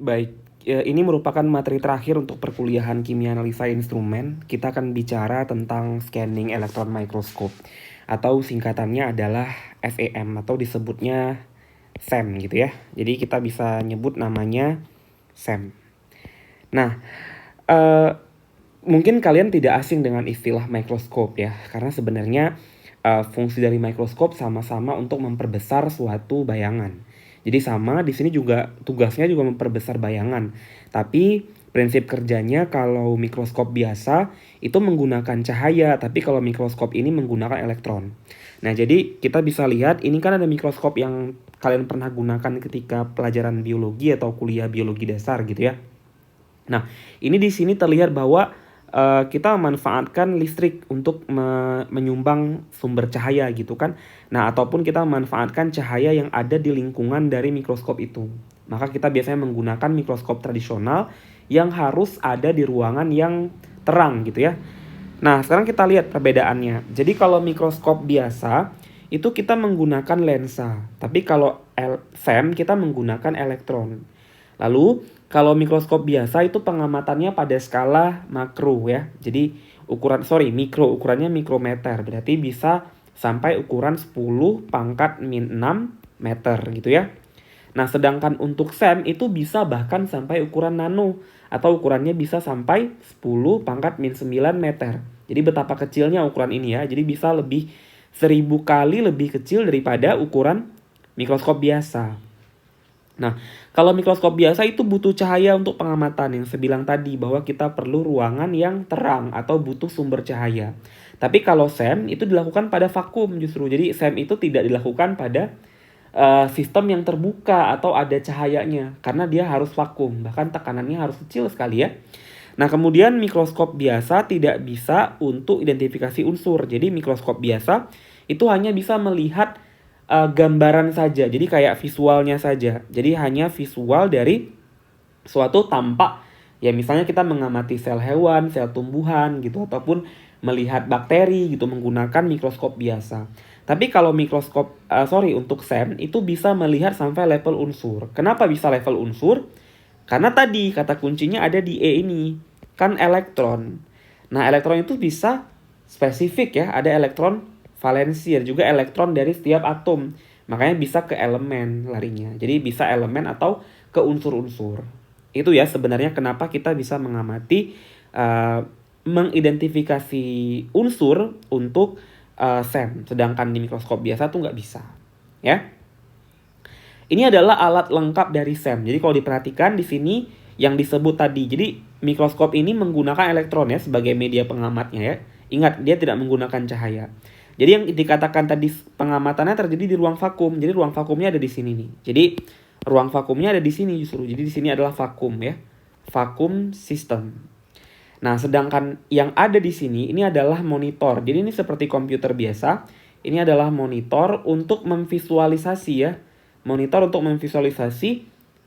Baik, ini merupakan materi terakhir untuk perkuliahan kimia analisa instrumen. Kita akan bicara tentang scanning electron microscope atau singkatannya adalah SEM atau disebutnya SEM gitu ya. Jadi kita bisa nyebut namanya SEM. Nah, eh, mungkin kalian tidak asing dengan istilah mikroskop ya, karena sebenarnya fungsi dari mikroskop sama-sama untuk memperbesar suatu bayangan. Jadi sama di sini juga tugasnya juga memperbesar bayangan. Tapi prinsip kerjanya kalau mikroskop biasa itu menggunakan cahaya, tapi kalau mikroskop ini menggunakan elektron. Nah, jadi kita bisa lihat ini kan ada mikroskop yang kalian pernah gunakan ketika pelajaran biologi atau kuliah biologi dasar gitu ya. Nah, ini di sini terlihat bahwa kita memanfaatkan listrik untuk menyumbang sumber cahaya gitu kan. Nah, ataupun kita memanfaatkan cahaya yang ada di lingkungan dari mikroskop itu. Maka kita biasanya menggunakan mikroskop tradisional yang harus ada di ruangan yang terang gitu ya. Nah, sekarang kita lihat perbedaannya. Jadi kalau mikroskop biasa itu kita menggunakan lensa, tapi kalau SEM kita menggunakan elektron. Lalu kalau mikroskop biasa itu pengamatannya pada skala makro ya. Jadi mikro, ukurannya mikrometer. Berarti bisa sampai ukuran 10 pangkat min 6 meter gitu ya. Nah, sedangkan untuk SEM itu bisa bahkan sampai ukuran nano atau ukurannya bisa sampai 10 pangkat min 9 meter. Jadi betapa kecilnya ukuran ini ya. Jadi bisa lebih 1000 kali lebih kecil daripada ukuran mikroskop biasa. Nah, kalau mikroskop biasa itu butuh cahaya untuk pengamatan yang saya bilang tadi bahwa kita perlu ruangan yang terang atau butuh sumber cahaya. Tapi kalau SEM itu dilakukan pada vakum justru. Jadi SEM itu tidak dilakukan pada sistem yang terbuka atau ada cahayanya karena dia harus vakum, bahkan tekanannya harus kecil sekali ya. Nah, kemudian mikroskop biasa tidak bisa untuk identifikasi unsur. Jadi mikroskop biasa itu hanya bisa melihat gambaran saja. Jadi kayak visualnya saja. Jadi hanya visual dari suatu tampak. Ya misalnya kita mengamati sel hewan, sel tumbuhan gitu ataupun melihat bakteri gitu menggunakan mikroskop biasa. Tapi kalau untuk SEM itu bisa melihat sampai level unsur. Kenapa bisa level unsur? Karena tadi kata kuncinya ada di E ini, kan elektron. Nah, elektron itu bisa spesifik ya, ada elektron valensi dan juga elektron dari setiap atom. Makanya bisa ke elemen larinya. Jadi bisa elemen atau ke unsur-unsur. Itu ya sebenarnya kenapa kita bisa mengamati mengidentifikasi unsur untuk SEM, sedangkan di mikroskop biasa tuh nggak bisa. Ya. Ini adalah alat lengkap dari SEM. Jadi kalau diperhatikan di sini yang disebut tadi. Jadi mikroskop ini menggunakan elektron ya sebagai media pengamatnya ya. Ingat, dia tidak menggunakan cahaya. Jadi yang dikatakan tadi pengamatannya terjadi di ruang vakum. Jadi ruang vakumnya ada di sini nih. Jadi ruang vakumnya ada di sini justru. Jadi di sini adalah vakum ya. Vakum system. Nah, sedangkan yang ada di sini ini adalah monitor. Jadi ini seperti komputer biasa. Ini adalah monitor untuk memvisualisasi ya. Monitor untuk memvisualisasi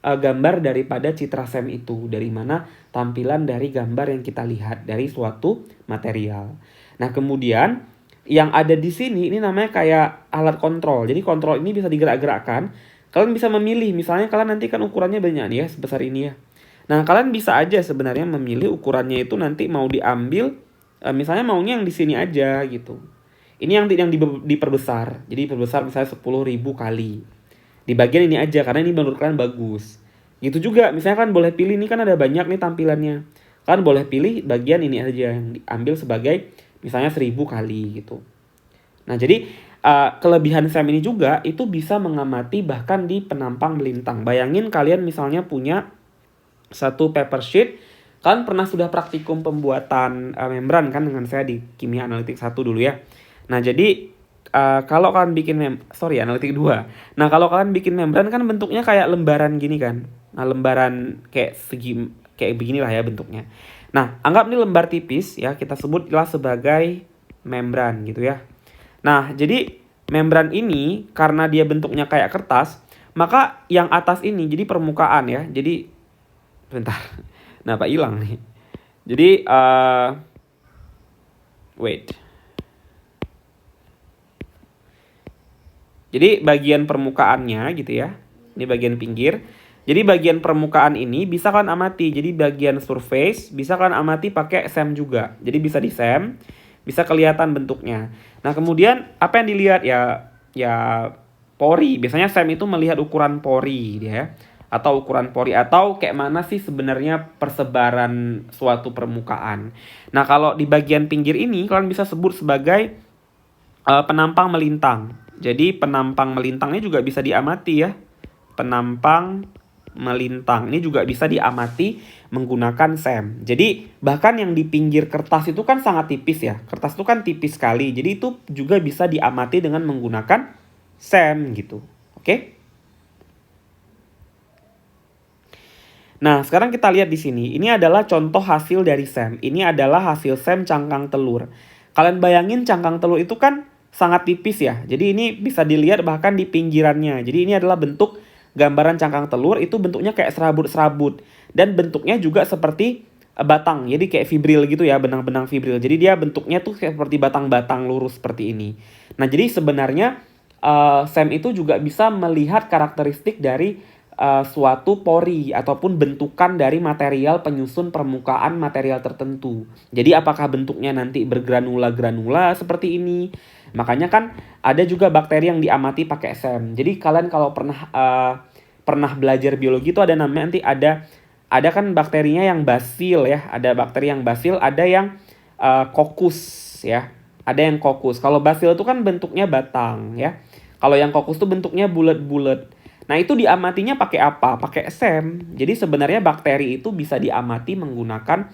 gambar daripada citra SEM itu. Dari mana tampilan dari gambar yang kita lihat dari suatu material. Nah, kemudian yang ada di sini ini namanya kayak alat kontrol. Jadi kontrol ini bisa digerak-gerakkan. Kalian bisa memilih. Misalnya kalian nanti kan ukurannya banyak nih ya, sebesar ini ya. Nah, kalian bisa aja sebenarnya memilih ukurannya itu nanti mau diambil misalnya maunya yang di sini aja gitu. Ini yang diperbesar. Jadi diperbesar misalnya 10.000 kali. Di bagian ini aja karena ini menurut kalian bagus. Gitu juga, misalnya kan boleh pilih ini kan ada banyak nih tampilannya. Kalian boleh pilih bagian ini aja yang diambil sebagai misalnya 1000 kali gitu. Nah, jadi kelebihan SEM ini juga itu bisa mengamati bahkan di penampang melintang. Bayangin kalian misalnya punya satu paper sheet, kalian pernah sudah praktikum pembuatan membran kan dengan saya di kimia analitik 1 dulu ya. Nah, jadi kalau kalian bikin analitik 2. Nah, kalau kalian bikin membran kan bentuknya kayak lembaran gini kan. Nah, lembaran kayak beginilah ya bentuknya. Nah, anggap ini lembar tipis ya, kita sebutlah sebagai membran gitu ya. Nah, jadi membran ini karena dia bentuknya kayak kertas, maka yang atas ini jadi permukaan ya. Jadi bentar. Nah, Pak hilang nih. Jadi wait. Jadi bagian permukaannya gitu ya. Ini bagian pinggir. Jadi bagian permukaan ini bisa kalian amati. Jadi bagian surface bisa kalian amati pakai SEM juga. Jadi bisa di SEM, bisa kelihatan bentuknya. Nah kemudian apa yang dilihat ya pori. Biasanya SEM itu melihat ukuran pori dia ya. Atau ukuran pori atau kayak mana sih sebenarnya persebaran suatu permukaan. Nah kalau di bagian pinggir ini kalian bisa sebut sebagai penampang melintang. Jadi penampang melintangnya juga bisa diamati ya. Penampang melintang ini juga bisa diamati menggunakan SEM. Jadi bahkan yang di pinggir kertas itu kan sangat tipis ya. Kertas itu kan tipis sekali. Jadi itu juga bisa diamati dengan menggunakan SEM gitu. Oke? Nah, sekarang kita lihat di sini. Ini adalah contoh hasil dari SEM. Ini adalah hasil SEM cangkang telur. Kalian bayangin cangkang telur itu kan sangat tipis ya. Jadi ini bisa dilihat bahkan di pinggirannya. Jadi ini adalah bentuk gambaran cangkang telur, itu bentuknya kayak serabut-serabut. Dan bentuknya juga seperti batang. Jadi kayak fibril gitu ya, benang-benang fibril. Jadi dia bentuknya tuh kayak seperti batang-batang lurus seperti ini. Nah jadi sebenarnya SEM itu juga bisa melihat karakteristik dari suatu pori ataupun bentukan dari material penyusun permukaan material tertentu. Jadi apakah bentuknya nanti bergranula-granula seperti ini? Makanya kan ada juga bakteri yang diamati pakai SEM. Jadi kalian kalau pernah belajar biologi itu ada namanya nanti ada kan bakterinya yang basil ya, ada bakteri yang basil, ada yang kokus ya. Ada yang kokus. Kalau basil itu kan bentuknya batang ya. Kalau yang kokus itu bentuknya bulat-bulat. Nah itu diamatinya pakai apa? Pakai SEM. Jadi sebenarnya bakteri itu bisa diamati menggunakan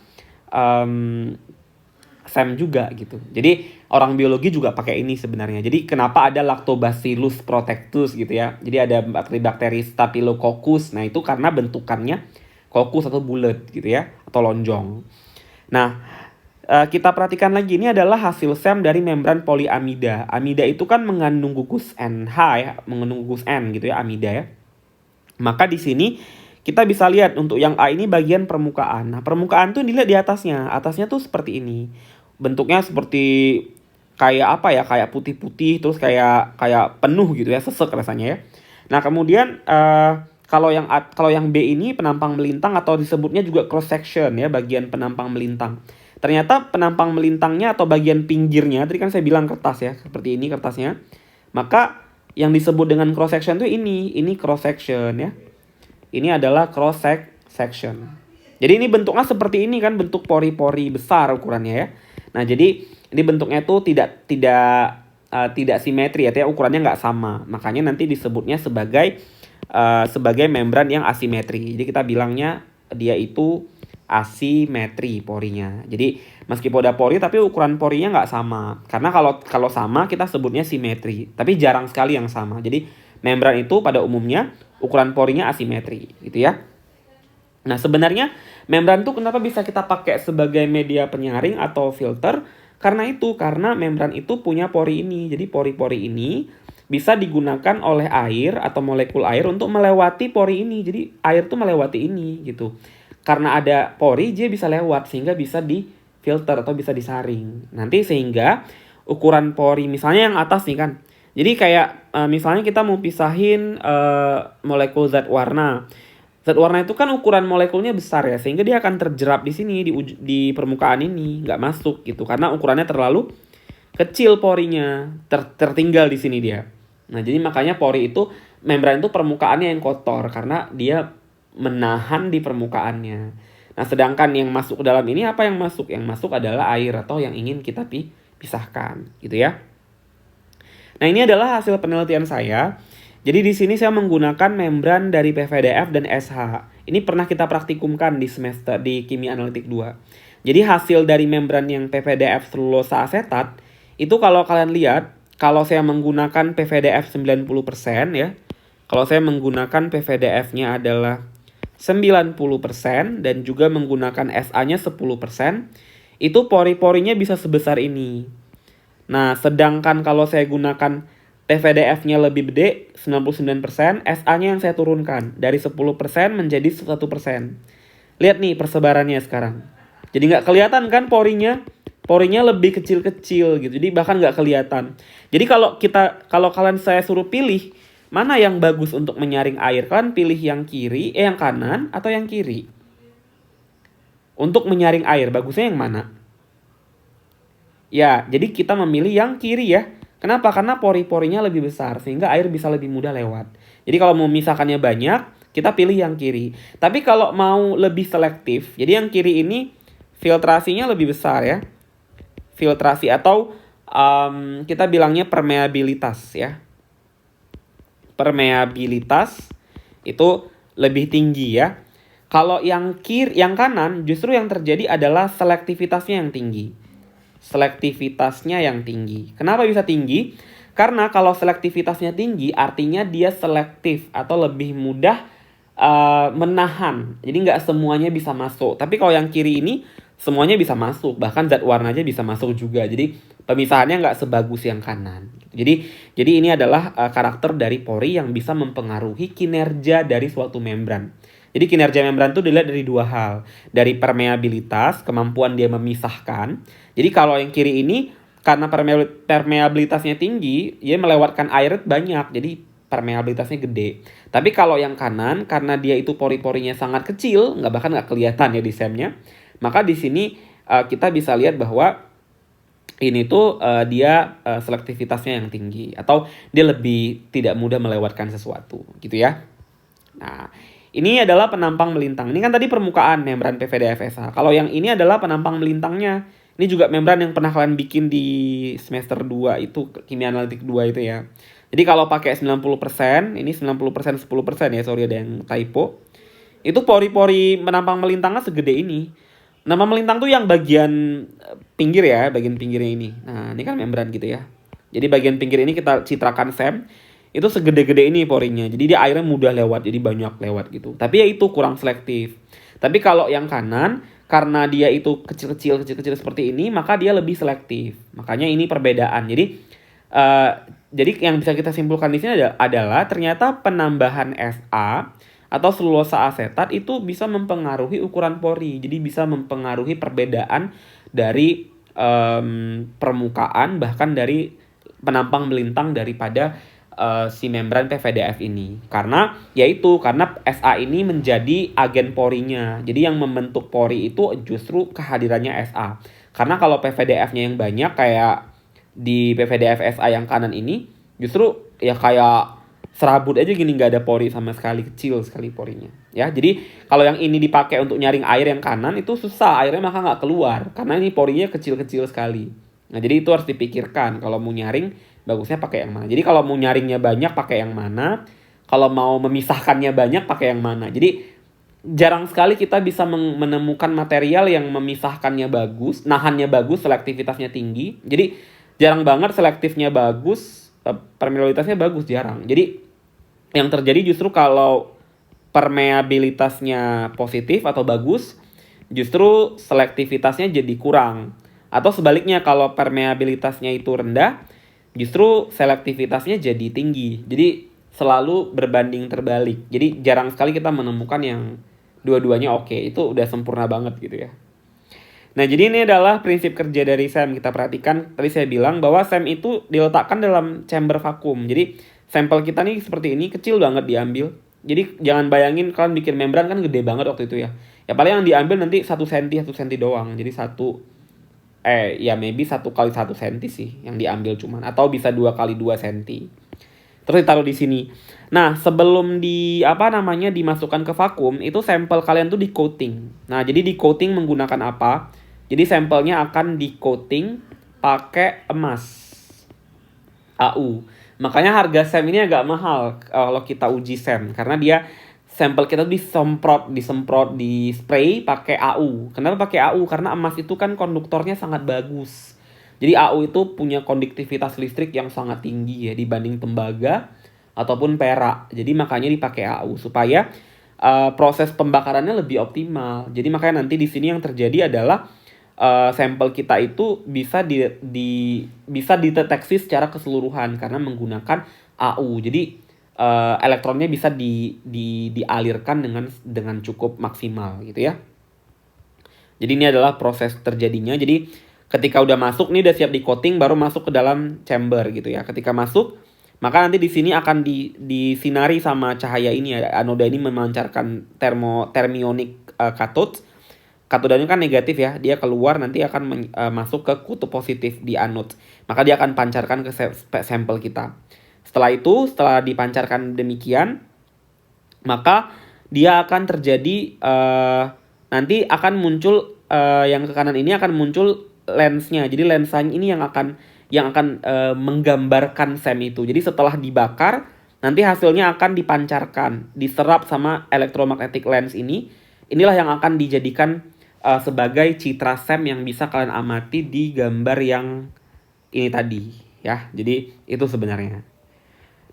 SEM juga gitu. Jadi orang biologi juga pakai ini sebenarnya. Jadi kenapa ada Lactobacillus protectus gitu ya. Jadi ada bakteri-bakteri Staphylococcus. Nah itu karena bentukannya kokus atau bulat gitu ya. Atau lonjong. Nah kita perhatikan lagi, ini adalah hasil SEM dari membran poliamida. Amida itu kan mengandung gugus NH ya, mengandung gugus N gitu ya, amida ya. Maka di sini kita bisa lihat untuk yang A ini bagian permukaan. Nah, permukaan tuh dilihat di atasnya. Atasnya tuh seperti ini. Bentuknya seperti kayak apa ya? Kayak putih-putih terus kayak penuh gitu ya, sesek rasanya ya. Nah, kemudian kalau yang B ini penampang melintang atau disebutnya juga cross section ya, bagian penampang melintang. Ternyata penampang melintangnya atau bagian pinggirnya, tadi kan saya bilang kertas ya, seperti ini kertasnya. Maka yang disebut dengan cross section itu ini cross section ya. Ini adalah cross section. Jadi ini bentuknya seperti ini kan, bentuk pori-pori besar ukurannya ya. Nah jadi ini bentuknya tuh tidak simetri ya, ukurannya nggak sama. Makanya nanti disebutnya sebagai membran yang asimetri. Jadi kita bilangnya dia itu asimetri porinya. Jadi meskipun ada pori tapi ukuran porinya nggak sama. Karena kalau sama kita sebutnya simetri. Tapi jarang sekali yang sama. Jadi membran itu pada umumnya ukuran porinya asimetri gitu ya. Nah sebenarnya membran itu kenapa bisa kita pakai sebagai media penyaring atau filter? Karena membran itu punya pori ini. Jadi pori-pori ini bisa digunakan oleh air atau molekul air untuk melewati pori ini. Jadi air tuh melewati ini gitu. Karena ada pori dia bisa lewat sehingga bisa difilter atau bisa disaring. Nanti sehingga ukuran pori misalnya yang atas nih kan. Jadi kayak misalnya kita mau pisahin molekul zat warna. Zat warna itu kan ukuran molekulnya besar ya, sehingga dia akan terjerap di sini di permukaan ini, nggak masuk gitu karena ukurannya terlalu kecil porinya, tertinggal di sini dia. Nah, jadi makanya pori itu membran itu permukaannya yang kotor karena dia menahan di permukaannya. Nah, sedangkan yang masuk ke dalam ini apa yang masuk? Yang masuk adalah air atau yang ingin kita pisahkan, gitu ya. Nah, ini adalah hasil penelitian saya. Jadi di sini saya menggunakan membran dari PVDF dan SH. Ini pernah kita praktikumkan di semester di Kimia Analitik 2. Jadi hasil dari membran yang PVDF selulosa asetat itu kalau kalian lihat, kalau saya menggunakan PVDF 90% ya. Kalau saya menggunakan PVDF-nya adalah 90% dan juga menggunakan SA-nya 10%, itu pori-porinya bisa sebesar ini. Nah, sedangkan kalau saya gunakan PVDF-nya lebih gede, 99%, SA-nya yang saya turunkan dari 10% menjadi 1%. Lihat nih persebarannya sekarang. Jadi nggak kelihatan kan porinya? Porinya lebih kecil-kecil gitu. Jadi bahkan nggak kelihatan. Jadi kalau kalian saya suruh pilih Mana yang bagus untuk menyaring air? Kalian pilih yang yang kanan atau yang kiri? Untuk menyaring air, bagusnya yang mana? Ya, jadi kita memilih yang kiri ya. Kenapa? Karena pori-porinya lebih besar, sehingga air bisa lebih mudah lewat. Jadi kalau mau memisahkannya banyak, kita pilih yang kiri. Tapi kalau mau lebih selektif, jadi yang kiri ini filtrasinya lebih besar ya. Filtrasi atau kita bilangnya permeabilitas ya. Permeabilitas itu lebih tinggi ya. Kalau yang yang kanan justru yang terjadi adalah selektivitasnya yang tinggi. Selektivitasnya yang tinggi. Kenapa bisa tinggi? Karena kalau selektivitasnya tinggi artinya dia selektif atau lebih mudah menahan. Jadi nggak semuanya bisa masuk. Tapi kalau yang kiri ini semuanya bisa masuk. Bahkan zat warnanya bisa masuk juga. Jadi pemisahannya nggak sebagus yang kanan. Jadi ini adalah karakter dari pori yang bisa mempengaruhi kinerja dari suatu membran. Jadi kinerja membran itu dilihat dari dua hal. Dari permeabilitas, kemampuan dia memisahkan. Jadi kalau yang kiri ini karena permeabilitasnya tinggi, dia melewatkan air banyak. Jadi permeabilitasnya gede. Tapi kalau yang kanan, karena dia itu pori-porinya sangat kecil, bahkan nggak kelihatan ya di SEM-nya, maka di sini kita bisa lihat bahwa ini tuh dia selektivitasnya yang tinggi atau dia lebih tidak mudah melewatkan sesuatu gitu ya. Nah, ini adalah penampang melintang. Ini kan tadi permukaan membran PVDF-SA. Kalau yang ini adalah penampang melintangnya. Ini juga membran yang pernah kalian bikin di semester 2 itu, kimia analitik 2 itu ya. Jadi kalau pakai 90%, ini 90% 10% ya, sorry ada yang typo. Itu pori-pori penampang melintangnya segede ini. Nama melintang tuh yang bagian pinggir ya, bagian pinggirnya ini. Nah, ini kan membran gitu ya. Jadi bagian pinggir ini kita citrakan SEM, itu segede-gede ini porinya. Jadi dia airnya mudah lewat, jadi banyak lewat gitu. Tapi ya itu kurang selektif. Tapi kalau yang kanan, karena dia itu kecil-kecil seperti ini, maka dia lebih selektif. Makanya ini perbedaan. Jadi yang bisa kita simpulkan di sini adalah ternyata penambahan SA atau selulosa asetat itu bisa mempengaruhi ukuran pori. Jadi bisa mempengaruhi perbedaan dari permukaan bahkan dari penampang melintang daripada si membran PVDF ini. Karena SA ini menjadi agen porinya. Jadi yang membentuk pori itu justru kehadirannya SA. Karena kalau PVDF-nya yang banyak kayak di PVDF SA yang kanan ini justru ya kayak serabut aja gini, nggak ada pori sama sekali, kecil sekali porinya ya. Jadi kalau yang ini dipakai untuk nyaring air yang kanan itu susah, airnya maka nggak keluar karena ini porinya kecil-kecil sekali. Nah jadi itu harus dipikirkan kalau mau nyaring bagusnya pakai yang mana. Jadi kalau mau nyaringnya banyak pakai yang mana, kalau mau memisahkannya banyak pakai yang mana. Jadi jarang sekali kita bisa menemukan material yang memisahkannya bagus, nahannya bagus, selektivitasnya tinggi. Jadi jarang banget selektifnya bagus, permeabilitasnya bagus, jarang. Jadi yang terjadi justru kalau permeabilitasnya positif atau bagus, justru selektivitasnya jadi kurang. Atau sebaliknya kalau permeabilitasnya itu rendah, justru selektivitasnya jadi tinggi. Jadi selalu berbanding terbalik. Jadi jarang sekali kita menemukan yang dua-duanya oke. Itu udah sempurna banget gitu ya. Nah, jadi ini adalah prinsip kerja dari SEM. Kita perhatikan, tadi saya bilang bahwa SEM itu diletakkan dalam chamber vakum. Jadi, sampel kita nih seperti ini, kecil banget diambil. Jadi, jangan bayangin kalian bikin membran kan gede banget waktu itu ya. Ya, paling yang diambil nanti 1 cm doang. Jadi, maybe 1 kali 1 cm sih yang diambil cuman. Atau bisa 2 kali 2 cm. Terus ditaruh di sini. Nah, sebelum dimasukkan ke vakum, itu sampel kalian tuh di coating. Nah, jadi di coating menggunakan apa? Jadi sampelnya akan di coating pakai emas AU. Makanya harga SEM ini agak mahal kalau kita uji SEM. Karena dia sampel kita disemprot, di spray pakai AU. Kenapa pakai AU? Karena emas itu kan konduktornya sangat bagus. Jadi AU itu punya konduktivitas listrik yang sangat tinggi ya dibanding tembaga ataupun perak. Jadi makanya dipakai AU supaya proses pembakarannya lebih optimal. Jadi makanya nanti di sini yang terjadi adalah sampel kita itu bisa bisa dideteksi secara keseluruhan karena menggunakan AU. Jadi elektronnya bisa dialirkan dengan cukup maksimal gitu ya. Jadi ini adalah proses terjadinya. Jadi ketika udah masuk nih udah siap di coating baru masuk ke dalam chamber gitu ya. Ketika masuk Maka nanti di sini akan disinari sama cahaya ini ya. Anoda ini memancarkan thermionic cathode. Katodanya kan negatif ya, dia keluar nanti akan masuk ke kutub positif di anode. Maka dia akan pancarkan ke sampel kita. Setelah dipancarkan demikian, maka dia akan terjadi nanti akan muncul yang ke kanan ini akan muncul lensnya. Jadi lensanya ini yang akan menggambarkan SEM itu. Jadi setelah dibakar, nanti hasilnya akan dipancarkan, diserap sama electromagnetic lens ini. Inilah yang akan dijadikan sebagai citra SEM yang bisa kalian amati di gambar yang ini tadi ya. Jadi itu sebenarnya.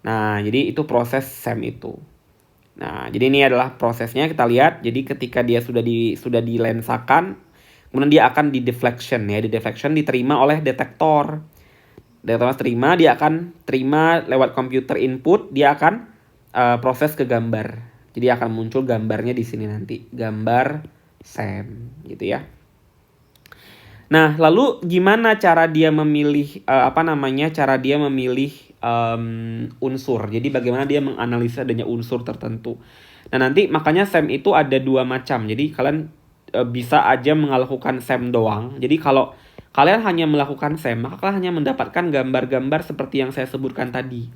Nah, jadi itu proses SEM itu. Nah, jadi ini adalah prosesnya, kita lihat. Jadi ketika dia sudah dilensakan, kemudian dia akan di deflection ya. Di deflection diterima oleh detektor. Detektor terima, dia akan terima lewat computer input, dia akan proses ke gambar. Jadi akan muncul gambarnya di sini nanti, gambar SEM gitu ya. Nah, lalu gimana cara dia memilih unsur. Jadi bagaimana dia menganalisa adanya unsur tertentu. Nah, nanti makanya SEM itu ada dua macam. Jadi kalian bisa aja melakukan SEM doang. Jadi kalau kalian hanya melakukan SEM, maka kalian hanya mendapatkan gambar-gambar seperti yang saya sebutkan tadi.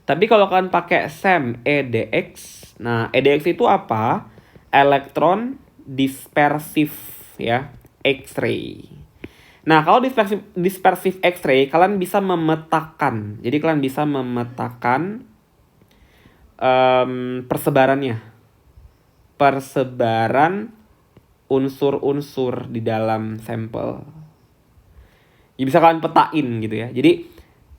Tapi kalau kalian pakai SEM EDX, nah EDX itu apa? Elektron dispersif ya, X-ray. Nah, kalau dispersif X-ray, kalian bisa memetakan. Jadi kalian bisa memetakan persebaran unsur-unsur di dalam sampel. Ya, bisa kalian petain gitu ya. Jadi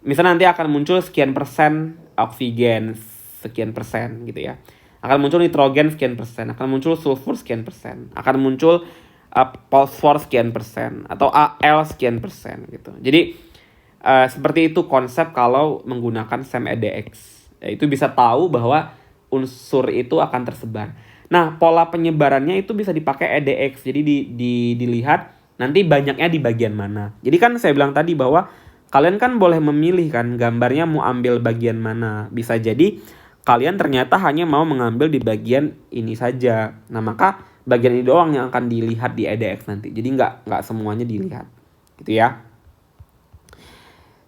misalnya nanti akan muncul sekian persen oksigen, sekian persen gitu ya. Akan muncul nitrogen sekian persen, akan muncul sulfur sekian persen, akan muncul fosfor sekian persen, atau Al sekian persen gitu. Jadi seperti itu konsep kalau menggunakan SEM EDX. Ya, itu bisa tahu bahwa unsur itu akan tersebar. Nah, pola penyebarannya itu bisa dipakai EDX. Jadi dilihat nanti banyaknya di bagian mana. Jadi kan saya bilang tadi bahwa kalian kan boleh memilih kan gambarnya mau ambil bagian mana. Bisa jadi kalian ternyata hanya mau mengambil di bagian ini saja. Nah, maka bagian ini doang yang akan dilihat di EDX nanti. Jadi nggak semuanya dilihat. Gitu ya.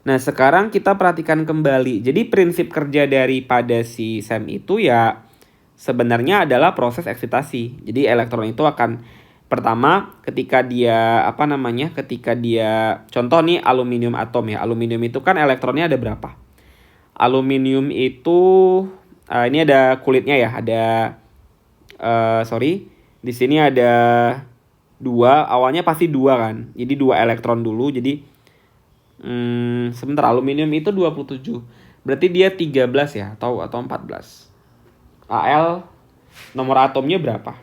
Nah, sekarang kita perhatikan kembali. Jadi prinsip kerja daripada si SEM itu ya sebenarnya adalah proses eksitasi. Jadi elektron itu akan pertama ketika dia contoh nih aluminium atom ya. Aluminium itu kan elektronnya ada berapa? Aluminium itu ini ada kulitnya ya, di sini ada 2, awalnya pasti 2 kan. Jadi 2 elektron dulu. Jadi sebentar, aluminium itu 27. Berarti dia 13 ya atau 14. Al nomor atomnya berapa?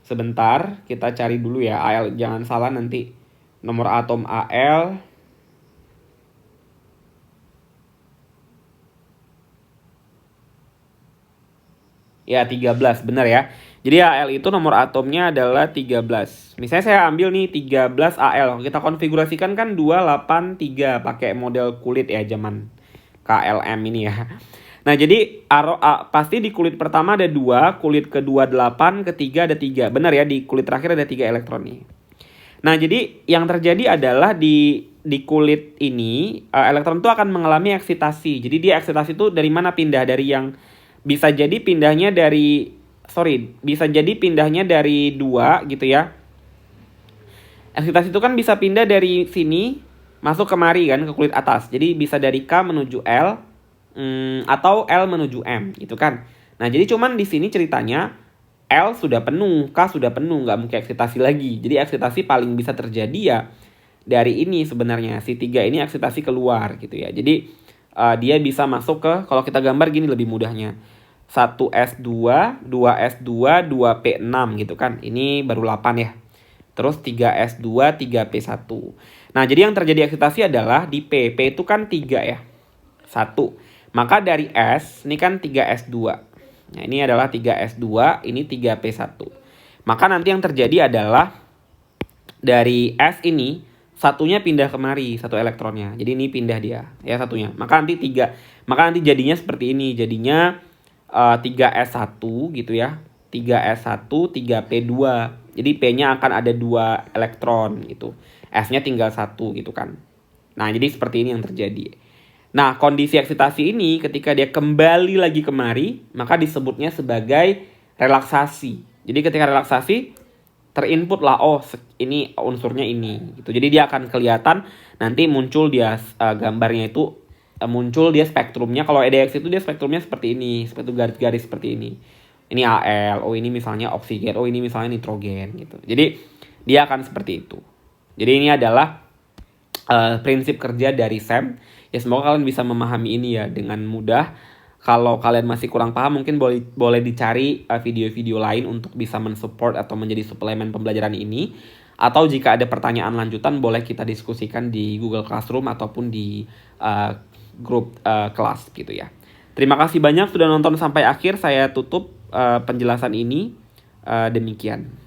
Sebentar, kita cari dulu ya. Al, jangan salah nanti. Nomor atom Al ya 13, benar ya. Jadi Al itu nomor atomnya adalah 13. Misalnya saya ambil nih 13 Al. Kita konfigurasikan kan 283 pakai model kulit ya zaman KLM ini ya. Nah, jadi pasti di kulit pertama ada 2, kulit kedua 8, ketiga ada 3. Benar ya, di kulit terakhir ada 3 elektron nih. Nah, jadi yang terjadi adalah di kulit ini elektron itu akan mengalami eksitasi. Jadi dia eksitasi itu dari mana pindah? Dari yang bisa jadi pindahnya dari 2 gitu ya. Eksitasi itu kan bisa pindah dari sini masuk kemari kan ke kulit atas. Jadi bisa dari K menuju L atau L menuju M gitu kan. Nah, jadi cuman di sini ceritanya L sudah penuh, K sudah penuh, nggak mungkin eksitasi lagi. Jadi eksitasi paling bisa terjadi ya dari ini sebenarnya. Si 3 ini eksitasi keluar gitu ya. Jadi dia bisa masuk ke, kalau kita gambar gini lebih mudahnya. 1S2, 2S2, 2P6 gitu kan. Ini baru 8 ya. Terus 3S2, 3P1. Nah, jadi yang terjadi eksitasi adalah di P. P itu kan 3 ya. 1. Maka dari S, ini kan 3S2. Nah, ini adalah 3S2, ini 3P1. Maka nanti yang terjadi adalah dari S ini satunya pindah kemari, satu elektronnya. Jadi ini pindah dia, ya satunya. Maka nanti jadinya seperti ini. Jadinya 3s1 gitu ya. 3s1, 3p2. Jadi P-nya akan ada 2 elektron gitu. S-nya tinggal 1 gitu kan. Nah, jadi seperti ini yang terjadi. Nah, kondisi eksitasi ini ketika dia kembali lagi kemari, maka disebutnya sebagai relaksasi. Jadi ketika relaksasi, terinput lah, oh ini unsurnya ini gitu. Jadi dia akan kelihatan, nanti muncul dia gambarnya itu muncul dia spektrumnya. Kalau EDX itu dia spektrumnya seperti ini, seperti garis-garis seperti ini. Ini Al, oh ini misalnya oksigen, oh ini misalnya nitrogen gitu. Jadi dia akan seperti itu. Jadi ini adalah prinsip kerja dari SEM. Ya semoga kalian bisa memahami ini ya dengan mudah. Kalau kalian masih kurang paham, mungkin boleh dicari video-video lain untuk bisa mensupport atau menjadi suplemen pembelajaran ini. Atau jika ada pertanyaan lanjutan, boleh kita diskusikan di Google Classroom ataupun di grup kelas gitu ya. Terima kasih banyak sudah nonton sampai akhir. Saya tutup penjelasan ini. Demikian.